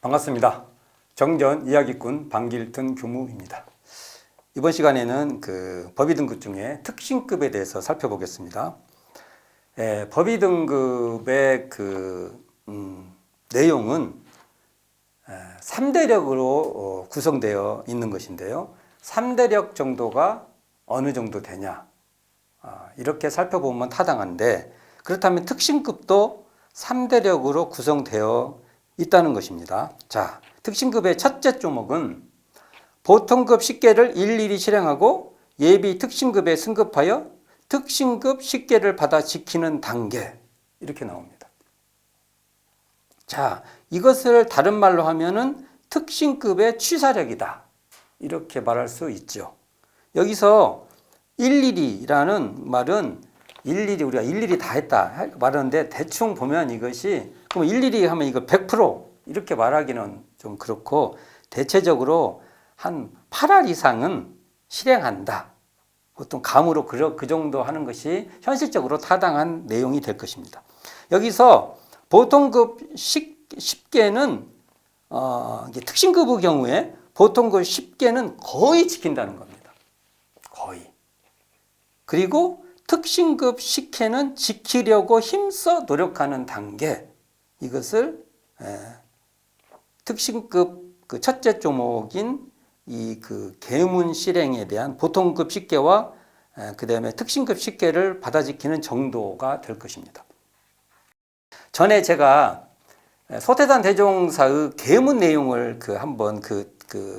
반갑습니다. 정전 이야기꾼 방길튼 교무입니다. 이번 시간에는 법의 등급 중에 특신급에 대해서 살펴보겠습니다. 법의 등급의 내용은 3대력으로 구성되어 있는 것인데요. 3대력 정도가 어느 정도 되냐, 이렇게 살펴보면 타당한데, 그렇다면 특신급도 3대력으로 구성되어 있다는 것입니다. 자, 특신급의 첫째 조목은 보통급 10개를 일일이 실행하고 예비 특신급에 승급하여 특신급 10개를 받아 지키는 단계, 이렇게 나옵니다. 자, 이것을 다른 말로 하면은 특신급의 취사력이다, 이렇게 말할 수 있죠. 여기서 일일이라는 말은 우리가 일일이 다 했다 말하는데, 대충 보면 이것이 그럼 일일이 하면 이거 100% 이렇게 말하기는 좀 그렇고, 대체적으로 한 8할 이상은 실행한다. 보통 감으로 그 정도 하는 것이 현실적으로 타당한 내용이 될 것입니다. 여기서 보통급 10개는 특신급의 경우에 보통급 10개는 거의 지킨다는 겁니다. 거의. 그리고 특신급 10개는 지키려고 힘써 노력하는 단계, 이것을 특신급 첫째 조목인 이 계문 실행에 대한 보통급 10개와 그 다음에 특신급 10개를 받아 지키는 정도가 될 것입니다. 전에 제가 소태산 대종사의 계문 내용을 한번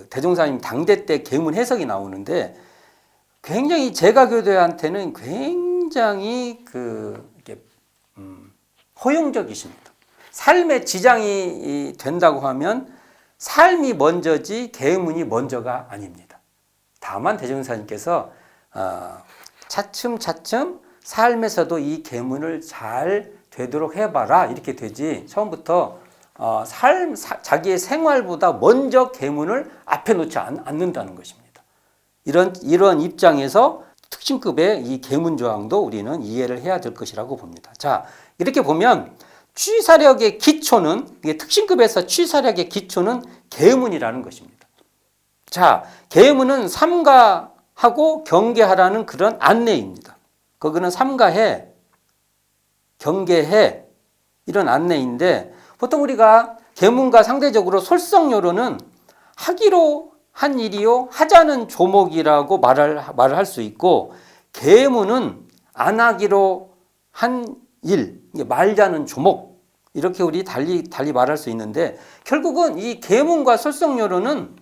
대종사님 당대 때 계문 해석이 나오는데, 굉장히 제가 교도한테는 굉장히 허용적이십니다. 삶에 지장이 된다고 하면 삶이 먼저지 계문이 먼저가 아닙니다. 다만 대종사님께서 차츰차츰 삶에서도 이 계문을 잘 되도록 해봐라, 이렇게 되지, 처음부터 자기의 생활보다 먼저 계문을 앞에 놓지 않는다는 것입니다. 이런 입장에서 특신급의 이 계문 조항도 우리는 이해를 해야 될 것이라고 봅니다. 자, 이렇게 보면 취사력의 기초는, 특신급에서 취사력의 기초는 계문이라는 것입니다. 자, 계문은 삼가하고 경계하라는 그런 안내입니다. 거기는 삼가해, 경계해, 이런 안내인데, 보통 우리가 계문과 상대적으로 솔성요로는 하기로 한 일이요, 하자는 조목이라고 말을 할 수 있고, 계문은 안 하기로 한 일, 말자는 조목, 이렇게 우리 달리 말할 수 있는데, 결국은 이 계문과 솔성요로는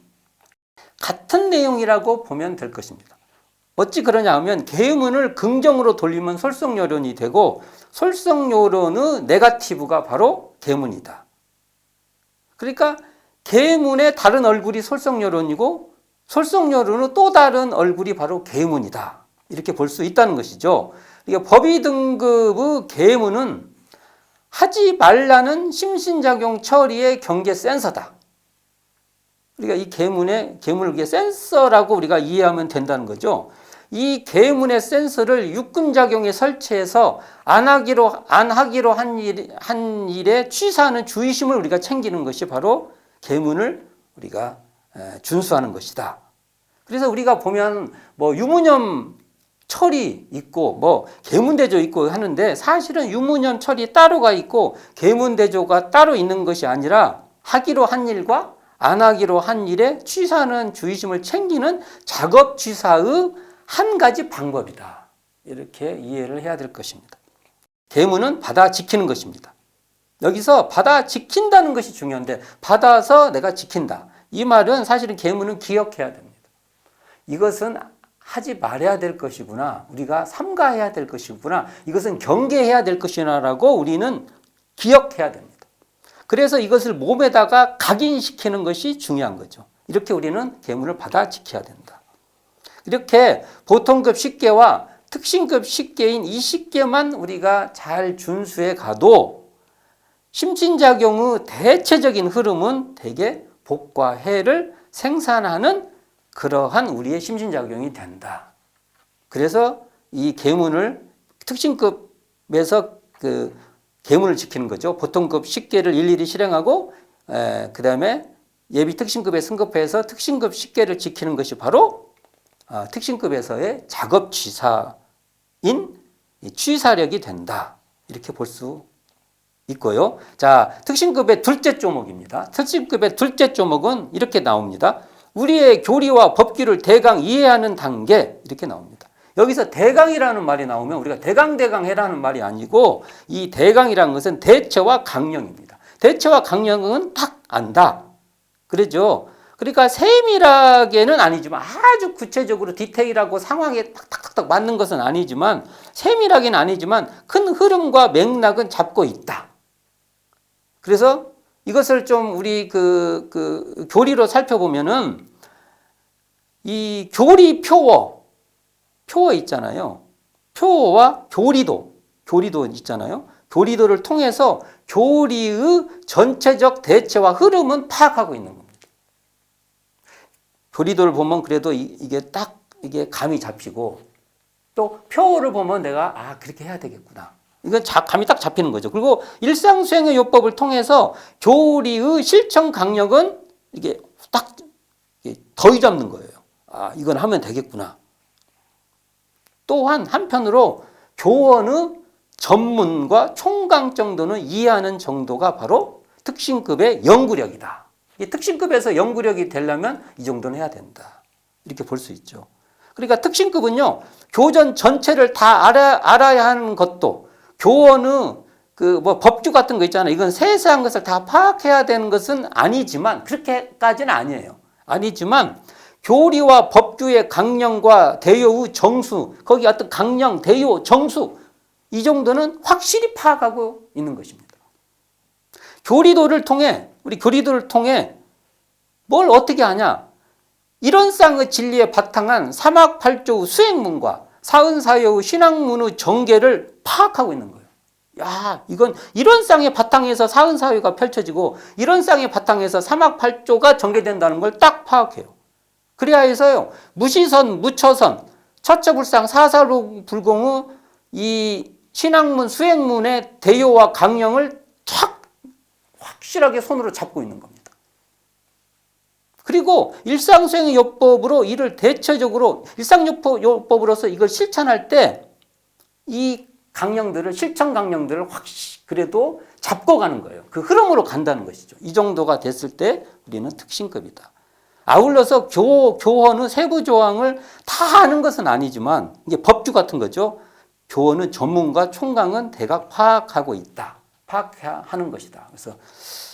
같은 내용이라고 보면 될 것입니다. 어찌 그러냐 하면, 계문을 긍정으로 돌리면 솔성요론이 되고, 솔성요론의 네거티브가 바로 계문이다. 그러니까 계문의 다른 얼굴이 솔성요론이고, 솔성요론의 또 다른 얼굴이 바로 계문이다, 이렇게 볼 수 있다는 것이죠. 그러니까 법의 등급의 계문은 하지 말라는 심신작용 처리의 경계 센서다. 우리가 이 계문을 센서라고 우리가 이해하면 된다는 거죠. 이 계문의 센서를 육근작용에 설치해서 안 하기로 한 일에 취사하는 주의심을 우리가 챙기는 것이 바로 계문을 우리가 준수하는 것이다. 그래서 우리가 보면 유무념 철이 있고 계문대조 있고 하는데, 사실은 유무념 철이 따로가 있고 계문대조가 따로 있는 것이 아니라 하기로 한 일과 안 하기로 한 일에 취사하는 주의심을 챙기는 작업 취사의 한 가지 방법이다, 이렇게 이해를 해야 될 것입니다. 계문은 받아 지키는 것입니다. 여기서 받아 지킨다는 것이 중요한데, 받아서 내가 지킨다, 이 말은 사실은 계문은 기억해야 됩니다. 이것은 하지 말아야 될 것이구나, 우리가 삼가해야 될 것이구나, 이것은 경계해야 될 것이구나라고 우리는 기억해야 됩니다. 그래서 이것을 몸에다가 각인시키는 것이 중요한 거죠. 이렇게 우리는 계문을 받아 지켜야 된다. 이렇게 보통급 10개와 특신급 10개인 이 10개만 우리가 잘 준수해 가도 심신작용의 대체적인 흐름은 대개 복과 해를 생산하는 그러한 우리의 심신작용이 된다. 그래서 이 계문을 특신급에서 계문을 지키는 거죠. 보통급 10개를 일일이 실행하고 그다음에 예비 특신급에 승급해서 특신급 10개를 지키는 것이 바로 특신급에서의 작업 취사인 취사력이 된다. 이렇게 볼 수 있고요. 자, 특신급의 둘째 조목입니다. 특신급의 둘째 조목은 이렇게 나옵니다. 우리의 교리와 법규를 대강 이해하는 단계 이렇게 나옵니다. 여기서 대강이라는 말이 나오면 우리가 대강해라는 말이 아니고 이 대강이라는 것은 대처와 강령입니다. 대처와 강령은 딱 안다. 그러죠. 그러니까 세밀하게는 아니지만 아주 구체적으로 디테일하고 상황에 탁탁탁 맞는 것은 아니지만 세밀하게는 아니지만 큰 흐름과 맥락은 잡고 있다. 그래서 이것을 좀 우리 그 교리로 살펴보면은 이 교리 표어 있잖아요. 표어와 교리도 있잖아요. 교리도를 통해서 교리의 전체적 대체와 흐름은 파악하고 있는 겁니다. 교리도를 보면 그래도 이게 감이 잡히고 또 표어를 보면 내가 그렇게 해야 되겠구나. 이건 감이 딱 잡히는 거죠. 그리고 일상수행의 요법을 통해서 교리의 실천 강력은 이게 딱 더위 잡는 거예요. 이건 하면 되겠구나. 또한 한편으로 교원의 전문과 총강 정도는 이해하는 정도가 바로 특신급의 연구력이다. 이 특신급에서 연구력이 되려면 이 정도는 해야 된다. 이렇게 볼 수 있죠. 그러니까 특신급은요, 교전 전체를 다 알아야 하는 것도 교원의 법규 같은 거 있잖아요. 이건 세세한 것을 다 파악해야 되는 것은 아니지만 그렇게까지는 아니에요. 아니지만 교리와 법규의 강령과 대요의 정수, 거기 어떤 강령, 대요, 정수 이 정도는 확실히 파악하고 있는 것입니다. 우리 교리도를 통해 뭘 어떻게 하냐? 이론상의 진리에 바탕한 삼학팔조의 수행문과 사은사여의 신학문의 전개를 파악하고 있는 거예요. 이건 이론상의 바탕에서 사은사회가 펼쳐지고 이론상의 바탕에서 삼학팔조가 전개된다는 걸 딱 파악해요. 그래야 해서요, 무시선, 무처선, 처처불상, 사사불공의 이 신학문, 수행문의 대요와 강령을 착 확실하게 손으로 잡고 있는 겁니다. 그리고 일상수행의 요법으로 이를 대체적으로 일상요법으로서 이걸 실천할 때 이 강령들을 실천 강령들을 확실히 그래도 잡고 가는 거예요. 그 흐름으로 간다는 것이죠. 이 정도가 됐을 때 우리는 특신급이다. 아울러서 교헌의 세부 조항을 다 아는 것은 아니지만 이게 법규 같은 거죠. 교헌의 전문가 총강은 대각 파악하고 있다. 파악하는 것이다. 그래서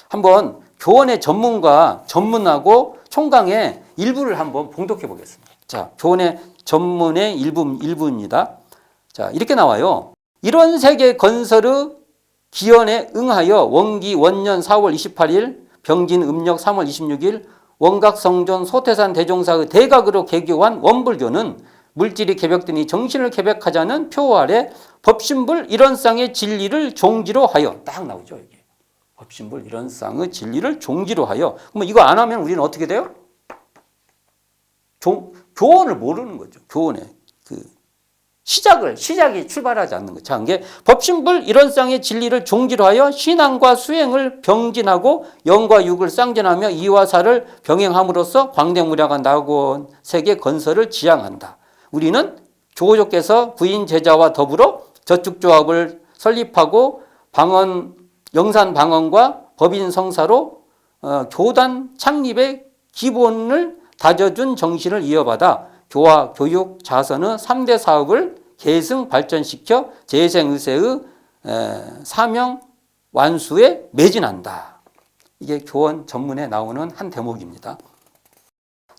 한번 교헌의 전문하고 총강의 일부를 한번 봉독해 보겠습니다. 자, 교헌의 전문의 일부입니다. 자, 이렇게 나와요. 이런 세계 건설의 기원에 응하여 원기 원년 4월 28일, 병진 음력 3월 26일 원각성존 소태산 대종사의 대각으로 개교한 원불교는 물질이 개벽되니 정신을 개벽하자는 표 아래 법신불 이런상의 진리를 종지로 하여 딱 나오죠. 이게 법신불 이런상의 진리를 종지로 하여. 그럼 이거 안 하면 우리는 어떻게 돼요? 교원을 모르는 거죠. 교원의 시작이 출발하지 않는 거죠. 자, 이게 법신불 이런상의 진리를 종지로 하여 신앙과 수행을 병진하고 영과 육을 쌍전하며 이와 사를 병행함으로써 광대무량한 낙원 세계 건설을 지향한다. 우리는 조조께서 부인 제자와 더불어 저축조합을 설립하고 영산 방언과 법인 성사로 교단 창립의 기본을 다져준 정신을 이어받아 교화, 교육, 자선의 3대 사업을 계승 발전시켜 재생의세의 사명 완수에 매진한다. 이게 교원 전문에 나오는 한 대목입니다.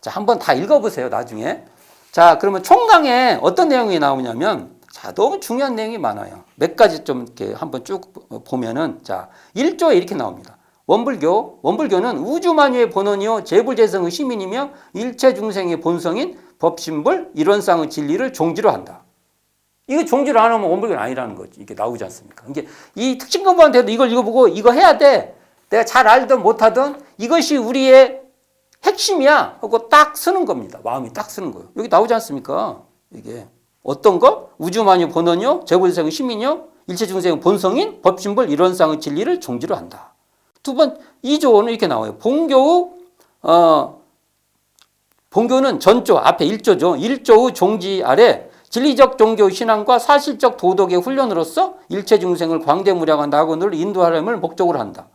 자, 한번 다 읽어보세요, 나중에. 자, 그러면 총강에 어떤 내용이 나오냐면, 자, 너무 중요한 내용이 많아요. 몇 가지 좀 이렇게 한번 쭉 보면은, 자, 1조에 이렇게 나옵니다. 원불교는 우주만유의 본원이요 재불재성의 시민이며 일체 중생의 본성인 법신불 이론상의 진리를 종지로 한다. 이거 종지로 안 하면 원불교는 아니라는 거지. 이게 나오지 않습니까? 이게 이 특징공부한테도 이걸 읽어보고 이거 해야 돼. 내가 잘 알든 못하든 이것이 우리의 핵심이야 하고 딱 쓰는 겁니다. 마음이 딱 쓰는 거예요. 여기 나오지 않습니까? 이게 어떤 거? 우주만유 본원이요 재불재성의 시민이요 일체 중생의 본성인 법신불 이론상의 진리를 종지로 한다. 두 번 2조는 이렇게 나와요. 본교는 전조 앞에 1조죠. 1조의 종지 아래 진리적 종교 신앙과 사실적 도덕의 훈련으로서 일체 중생을 광대무량한 낙원으로 인도하려을 목적으로 한다.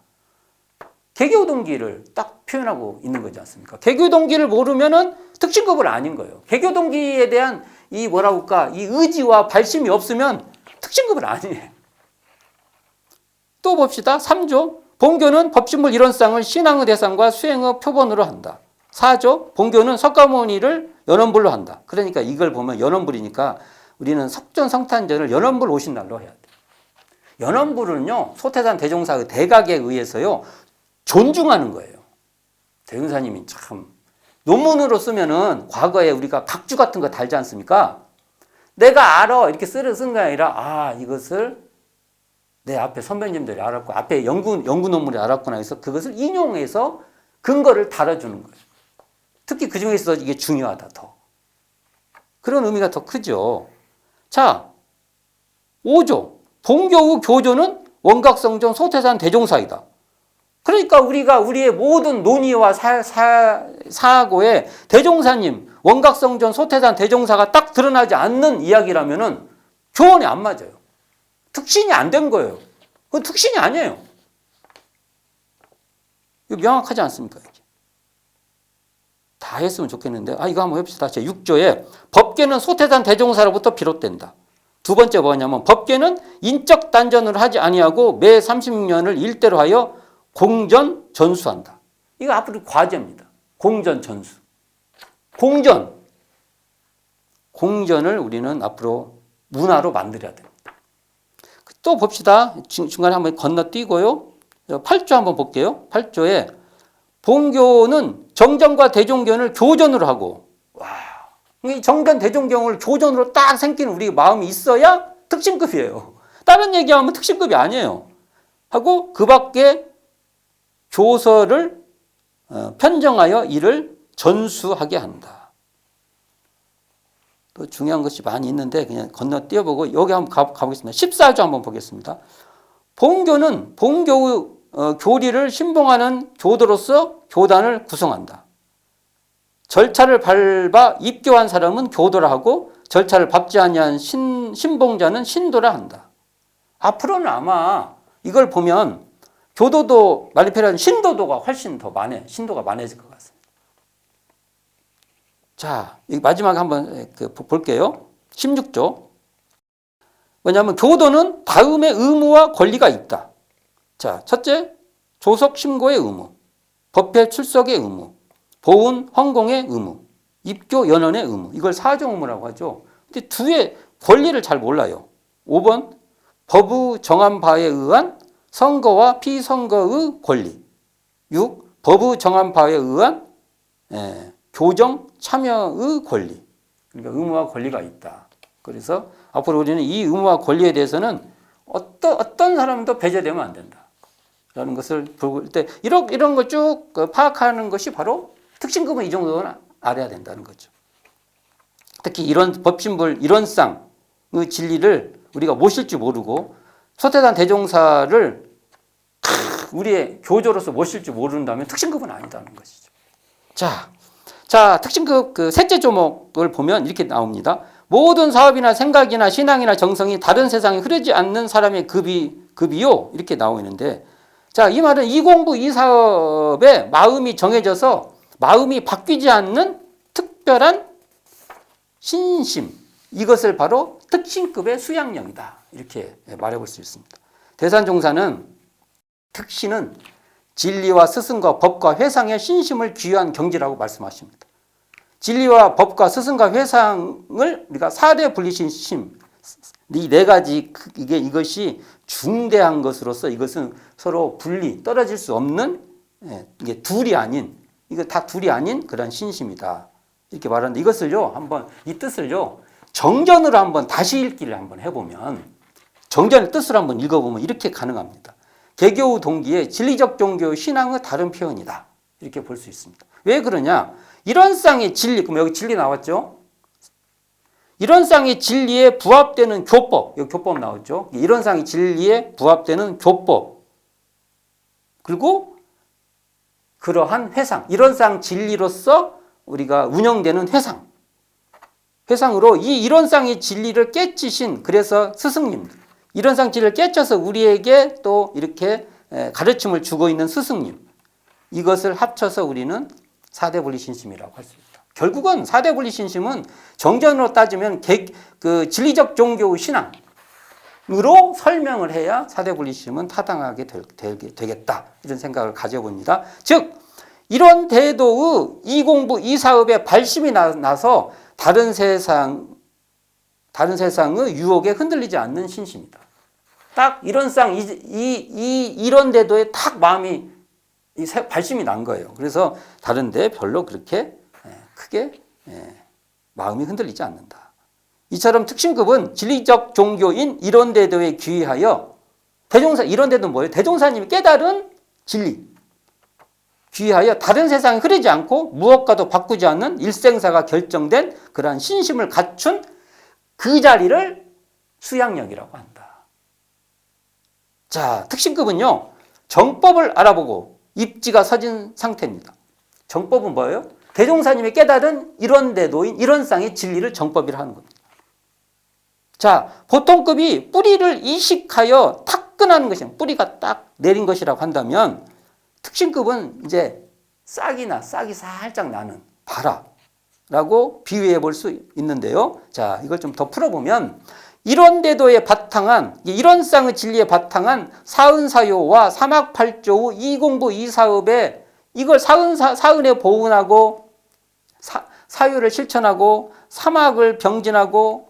개교 동기를 딱 표현하고 있는 거지 않습니까? 개교 동기를 모르면은 특징급을 아닌 거예요. 개교 동기에 대한 이 뭐라고 할까? 이 의지와 발심이 없으면 특징급을 아니에요. 또 봅시다. 3조. 본교는 법신물 이론상을 신앙의 대상과 수행의 표본으로 한다. 4조. 본교는 석가모니를 연원불로 한다. 그러니까 이걸 보면 연원불이니까 우리는 석전성탄절을 연원불 오신 날로 해야 돼. 연원불은요, 소태산 대종사의 대각에 의해서요, 존중하는 거예요. 대종사님이 참, 논문으로 쓰면은 과거에 우리가 각주 같은 거 달지 않습니까? 내가 알아. 이렇게 쓴 게 아니라, 이것을 내 앞에 선배님들이 알았고, 앞에 연구 논문이 알았구나 해서 그것을 인용해서 근거를 달아주는 거예요. 특히 그 중에서 이게 중요하다, 더. 그런 의미가 더 크죠. 자, 5조. 본교의 교조는 원각성정 소태산 대종사이다. 그러니까 우리가 우리의 모든 논의와 사고에 대종사님, 원각성전 소태산 대종사가 딱 드러나지 않는 이야기라면은 교원이 안 맞아요. 특신이 안 된 거예요. 그건 특신이 아니에요. 이거 명확하지 않습니까? 다 했으면 좋겠는데, 이거 한번 해봅시다. 제 6조에 법계는 소태산 대종사로부터 비롯된다. 두 번째 뭐냐면 법계는 인적 단전을 하지 아니하고 매 36년을 일대로 하여 공전 전수한다. 이거 앞으로 과제입니다. 공전 전수. 공전을 우리는 앞으로 문화로 만들어야 됩니다. 또 봅시다. 중간에 한번 건너뛰고요. 8조 한번 볼게요. 8조에 본교는 정전과 대종견을 교전으로 하고, 이 정전 대종경을 교전으로 딱 생기는 우리 마음이 있어야 특신급이에요. 다른 얘기하면 특신급이 아니에요. 하고 그 밖에 조서를 편정하여 이를 전수하게 한다. 또 중요한 것이 많이 있는데 그냥 건너뛰어보고 여기 한번 가보겠습니다. 14조 한번 보겠습니다. 본교는 본교의 교리를 신봉하는 교도로서 교단을 구성한다. 절차를 밟아 입교한 사람은 교도라 하고 절차를 밟지 아니한 신봉자는 신도라 한다. 앞으로는 아마 이걸 보면 교도도 말리필요한 신도도가 훨씬 더 신도가 많아질 것 같습니다. 자, 마지막에 한번 볼게요. 16조. 뭐냐면 교도는 다음의 의무와 권리가 있다. 자, 첫째, 조속 신고의 의무, 법회 출석의 의무, 보훈 헌공의 의무, 입교 연원의 의무. 이걸 사정 의무라고 하죠. 근데 두의 권리를 잘 몰라요. 5번, 법의 정한 바에 의한 선거와 피선거의 권리. 6. 법의 정한 바에 의한 교정 참여의 권리. 그러니까 의무와 권리가 있다. 그래서 앞으로 우리는 이 의무와 권리에 대해서는 어떤 사람도 배제되면 안 된다. 라는 것을 볼 때 이런 걸 쭉 파악하는 것이 바로 특신급은 이 정도는 알아야 된다는 거죠. 특히 이런 법신불 이론상의 진리를 우리가 모실 줄 모르고 소태산 대종사를 우리의 교조로서 모실 줄 모른다면 특신급은 아니다는 것이죠. 자, 특신급 셋째 조목을 보면 이렇게 나옵니다. 모든 사업이나 생각이나 신앙이나 정성이 다른 세상에 흐르지 않는 사람의 급이요. 이렇게 나오고 있는데, 자, 이 말은 이 공부, 이 사업에 마음이 정해져서 마음이 바뀌지 않는 특별한 신심. 이것을 바로 특신급의 수양령이다. 이렇게 말해볼 수 있습니다. 대산종사는 특신은 진리와 스승과 법과 회상의 신심을 귀한 경지라고 말씀하십니다. 진리와 법과 스승과 회상을 우리가 4대 분리신심, 이 네 가지 이것이 중대한 것으로서 이것은 서로 떨어질 수 없는 이게 둘이 아닌 이거 다 둘이 아닌 그런 신심이다. 이렇게 말하는데 이것을요 한번 이 뜻을요 정전으로 한번 다시 읽기를 한번 해보면 정전의 뜻을 한번 읽어보면 이렇게 가능합니다. 개교 동기의 진리적 종교 신앙의 다른 표현이다. 이렇게 볼 수 있습니다. 왜 그러냐? 이론상의 진리, 그럼 여기 진리 나왔죠? 이론상의 진리에 부합되는 교법, 여기 교법 나왔죠? 이론상의 진리에 부합되는 교법. 그리고 그러한 회상, 이론상 진리로서 우리가 운영되는 회상으로 이 이론상의 진리를 깨치신, 그래서 스승님, 이론상 진리를 깨쳐서 우리에게 또 이렇게 가르침을 주고 있는 스승님, 이것을 합쳐서 우리는 사대분리신심이라고 할 수 있다. 결국은 사대분리신심은 정전으로 따지면 그 진리적 종교 신앙으로 설명을 해야 사대분리신심은 타당하게 되겠다, 이런 생각을 가져봅니다. 즉 이런 대도의 이 공부 이 사업에 발심이 나서 다른 세상의 유혹에 흔들리지 않는 신심이다. 딱 이론상 이런 대도에 딱 마음이 발심이 난 거예요. 그래서 다른 데 별로 그렇게 크게 마음이 흔들리지 않는다. 이처럼 특신급은 진리적 종교인 이런 대도에 귀의하여 이런 대도는 뭐예요? 대종사님이 깨달은 진리 귀의하여 다른 세상에 흐르지 않고 무엇과도 바꾸지 않는 일생사가 결정된 그러한 신심을 갖춘 그 자리를 수양력이라고 한다. 자, 특신급은요, 정법을 알아보고 입지가 서진 상태입니다. 정법은 뭐예요? 대종사님이 깨달은 이런 대도인 이런상의 진리를 정법이라 하는 겁니다. 자, 보통급이 뿌리를 이식하여 탁근하는 것이 뿌리가 딱 내린 것이라고 한다면, 특신급은 이제 싹이 살짝 나는 바라라고 비유해 볼 수 있는데요. 자, 이걸 좀 더 풀어보면 이런 대도에 바탕한, 이런상의 진리에 바탕한 사은사요와 사막팔조의 이 공부 이 사업에 이걸 사은에 보훈하고 사요를 실천하고 사막을 병진하고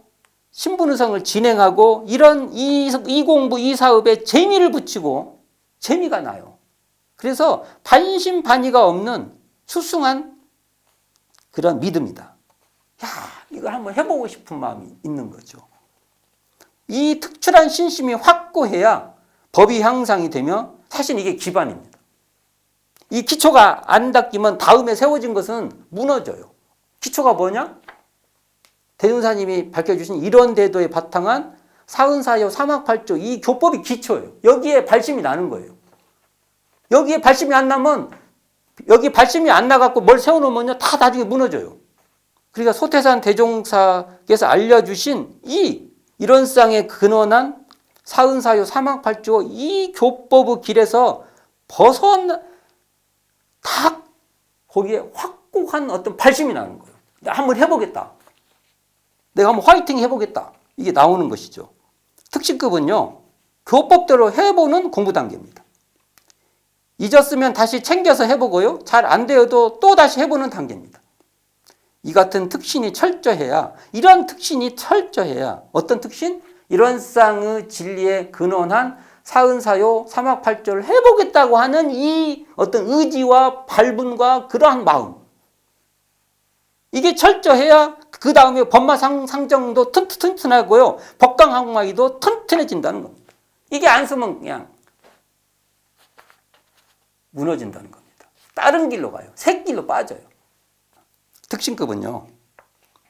신분의성을 진행하고 이런 이 공부 이 사업에 재미를 붙이고 재미가 나요. 그래서 반신반의가 없는 수승한 그런 믿음이다. 야, 이걸 한번 해보고 싶은 마음이 있는 거죠. 이 특출한 신심이 확고해야 법이 향상이 되며 사실 이게 기반입니다. 이 기초가 안 닦이면 다음에 세워진 것은 무너져요. 기초가 뭐냐? 대종사님이 밝혀주신 이런 대도에 바탕한 사은사요 사막팔조 이 교법이 기초예요. 여기에 발심이 나는 거예요. 여기에 발심이 안 나면, 여기 발심이 안 나갖고 뭘 세워놓으면요, 다 나중에 무너져요. 그러니까 소태산 대종사께서 알려주신 이런상에 근원한 사은사요 사막팔조 이 교법의 길에서 딱 거기에 확고한 어떤 발심이 나는 거예요. 내가 한번 해보겠다. 내가 한번 화이팅 해보겠다. 이게 나오는 것이죠. 특신급은요, 교법대로 해보는 공부 단계입니다. 잊었으면 다시 챙겨서 해보고요. 잘 안 되어도 또 다시 해보는 단계입니다. 이 같은 특신이 철저해야, 이런 특신이 철저해야, 어떤 특신? 이런 쌍의 진리에 근원한 사은사요 사막팔조를 해보겠다고 하는 이 어떤 의지와 발분과 그러한 마음, 이게 철저해야 그 다음에 법마상정도 튼튼하고요, 법강학마이도 튼튼해진다는 겁니다. 이게 안 쓰면 그냥 무너진다는 겁니다. 다른 길로 가요. 새 길로 빠져요. 특신급은요,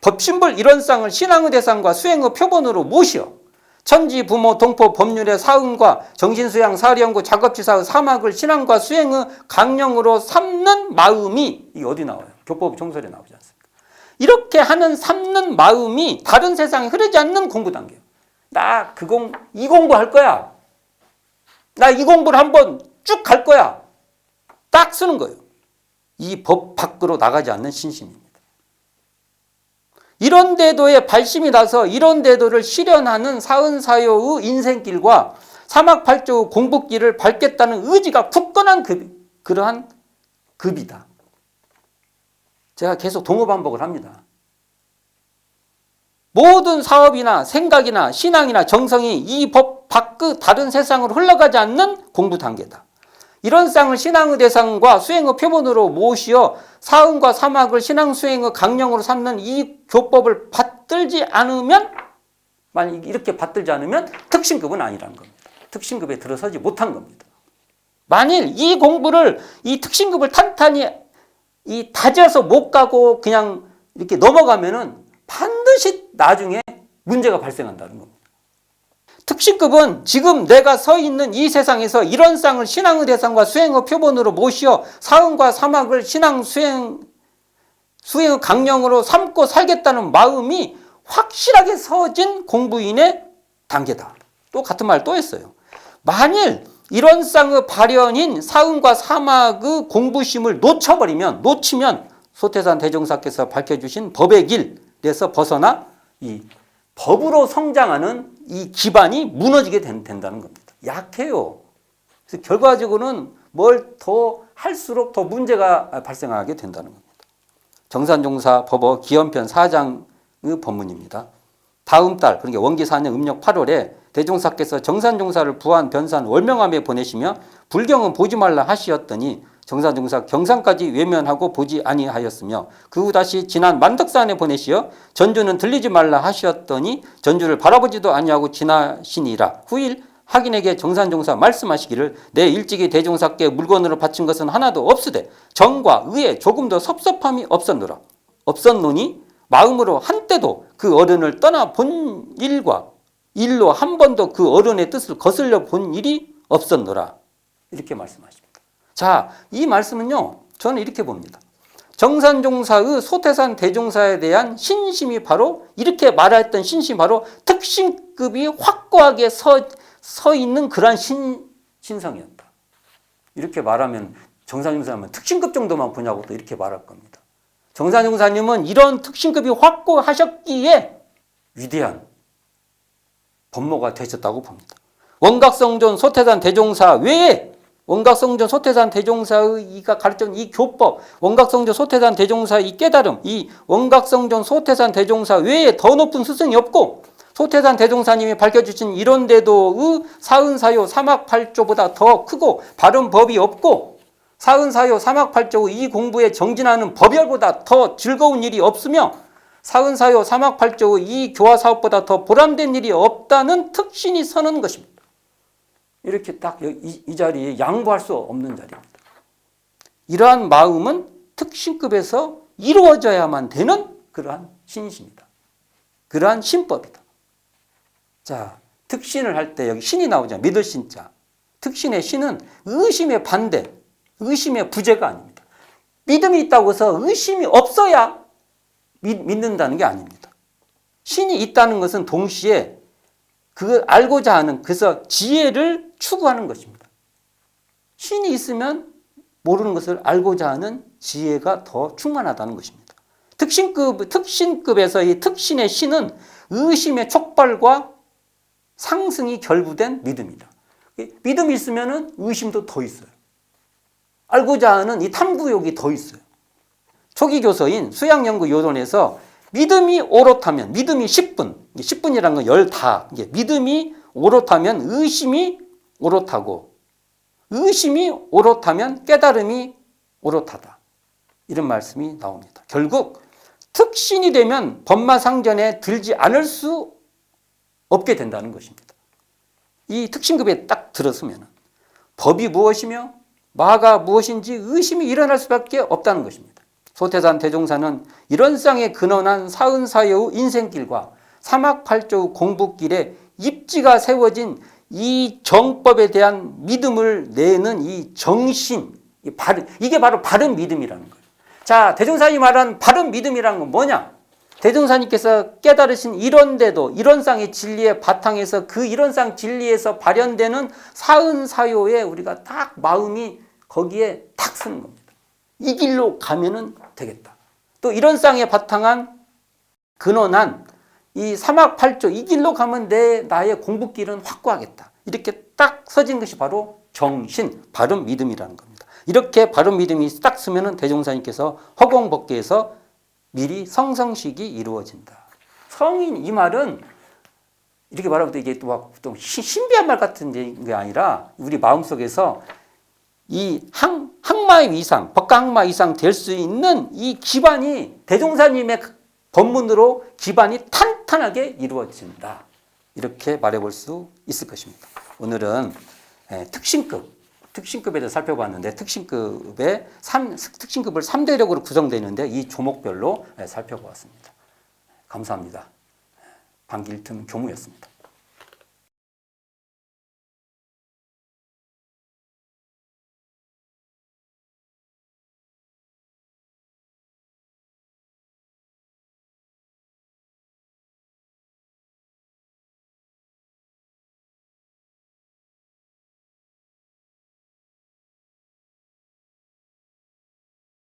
법신불 이론상을 신앙의 대상과 수행의 표본으로 모시어 천지, 부모, 동포, 법률의 사응과 정신수양, 사리연구, 작업지사의 사막을 신앙과 수행의 강령으로 삼는 마음이, 이게 어디 나와요? 교법 종설에 나오지 않습니까? 이렇게 하는 삼는 마음이 다른 세상에 흐르지 않는 공부 단계예요. 나 이 공부할 거야. 나 이 공부를 한번 쭉 갈 거야. 딱 쓰는 거예요. 이 법 밖으로 나가지 않는 신심입니다. 이런 대도에 발심이 나서 이런 대도를 실현하는 사은사요의 인생길과 사막팔조의 공부길을 밟겠다는 의지가 굳건한 그러한 급이다. 제가 계속 동어 반복을 합니다. 모든 사업이나 생각이나 신앙이나 정성이 이 법 밖의 다른 세상으로 흘러가지 않는 공부 단계다. 이런 쌍을 신앙의 대상과 수행의 표본으로 모시어 사은과 사막을 신앙 수행의 강령으로 삼는 이 교법을 받들지 않으면, 만약 이렇게 받들지 않으면 특신급은 아니라는 겁니다. 특신급에 들어서지 못한 겁니다. 만일 이 공부를, 이 특신급을 탄탄히 다져서 못 가고 그냥 이렇게 넘어가면은 반드시 나중에 문제가 발생한다는 겁니다. 특신급은 지금 내가 서 있는 이 세상에서 이런 쌍을 신앙의 대상과 수행의 표본으로 모시어 사은과 사막을 신앙 수행의 강령으로 삼고 살겠다는 마음이 확실하게 서진 공부인의 단계다. 또 같은 말 또 했어요. 만일 이런 쌍의 발현인 사은과 사막의 공부심을 놓치면 소태산 대종사께서 밝혀주신 법의 길에서 벗어나 이 법으로 성장하는 이 기반이 무너지게 된다는 겁니다. 약해요. 그래서 결과적으로는 뭘 더 할수록 더 문제가 발생하게 된다는 겁니다. 정산종사 법어 기원편 4장의 법문입니다. 다음 달, 그러니까 원기 4년 음력 8월에 대종사께서 정산종사를 부안, 변산, 월명암에 보내시며 불경은 보지 말라 하시었더니 정산종사 경산까지 외면하고 보지 아니하였으며 그 후 다시 지난 만덕산에 보내시어 전주는 들리지 말라 하시었더니 전주를 바라보지도 아니하고 지나시니라. 후일 학인에게 정산종사 말씀하시기를 내 일찍이 대종사께 물건으로 바친 것은 하나도 없으되 정과 의에 조금도 섭섭함이 없었노니 마음으로 한때도 그 어른을 떠나 본 일로 한 번도 그 어른의 뜻을 거슬려 본 일이 없었노라. 이렇게 말씀하십니다. 자, 이 말씀은요, 저는 이렇게 봅니다. 정산종사의 소태산 대종사에 대한 신심이 바로 이렇게 말했던 신심이 바로 특신급이 확고하게 서 있는 그러한 신성이었다. 이렇게 말하면 정산종사님은 특신급 정도만 보냐고 또 이렇게 말할 겁니다. 정산종사님은 이런 특신급이 확고하셨기에 위대한 법모가 되셨다고 봅니다. 원각성존 소태산 대종사 외에 원각성존 소태산 대종사의가 가르쳐준 이 교법, 원각성존 소태산 대종사의 이 깨달음, 이 원각성존 소태산 대종사 외에 더 높은 스승이 없고 소태산 대종사님이 밝혀주신 이론대도의 사은사요 사막팔조보다 더 크고 바른 법이 없고 사은사요 사막팔조의 이 공부에 정진하는 법열보다 더 즐거운 일이 없으며 사은사요 사막팔조의 이 교화사업보다 더 보람된 일이 없다는 특신이 서는 것입니다. 이렇게 딱 이 자리에 양보할 수 없는 자리입니다. 이러한 마음은 특신급에서 이루어져야만 되는 그러한 신이십니다. 그러한 신법이다. 자, 특신을 할 때 여기 신이 나오잖아요. 믿을 신자. 특신의 신은 의심의 반대, 의심의 부재가 아닙니다. 믿음이 있다고 해서 의심이 없어야 믿는다는 게 아닙니다. 신이 있다는 것은 동시에 그걸 알고자 하는, 그래서 지혜를 추구하는 것입니다. 신이 있으면 모르는 것을 알고자 하는 지혜가 더 충만하다는 것입니다. 특신급에서 이 특신의 신은 의심의 촉발과 상승이 결부된 믿음이다. 믿음이 있으면 의심도 더 있어요. 알고자 하는 이 탐구욕이 더 있어요. 초기 교서인 수양연구 요론에서 믿음이 오롯하면, 믿음이 10분, 10분이라는 건 10다. 믿음이 오롯하면 의심이 오롯하고, 의심이 오롯하면 깨달음이 오롯하다. 이런 말씀이 나옵니다. 결국 특신이 되면 법마상전에 들지 않을 수 없게 된다는 것입니다. 이 특신급에 딱 들었으면 법이 무엇이며 마가 무엇인지 의심이 일어날 수밖에 없다는 것입니다. 소태산 대종사는 이런 쌍에 근원한 사은사여의 인생길과 사막팔조의 공부길에 입지가 세워진 이 정법에 대한 믿음을 내는 이 정신, 이게 바로 바른 믿음이라는 거예요. 자, 대종사님이 말한 바른 믿음이라는 건 뭐냐? 대종사님께서 깨달으신 이론대도, 이론상의 진리의 바탕에서 그 이론상 진리에서 발현되는 사은사요에 우리가 딱 마음이 거기에 딱 서는 겁니다. 이 길로 가면은 되겠다. 또 이론상에 바탕한 근원한 이 사막팔조, 이 길로 가면 나의 공부길은 확고하겠다. 이렇게 딱 서진 것이 바로 정신, 바른 믿음이라는 겁니다. 이렇게 바른 믿음이 딱 서면은 대종사님께서 허공법계에서 미리 성성식이 이루어진다. 성인, 이 말은 이렇게 말하면 이게 또 신비한 말 같은 게 아니라 우리 마음속에서 이 항마의 위상, 법가항마 이상 될 수 있는 이 기반이 대종사님의 법문으로 기반이 탄탄하게 이루어진다. 이렇게 말해볼 수 있을 것입니다. 오늘은 특신급에 대해서 살펴봤는데 특신급을 3대력으로 구성되어 있는데 이 조목별로 살펴보았습니다. 감사합니다. 방길틈 교무였습니다.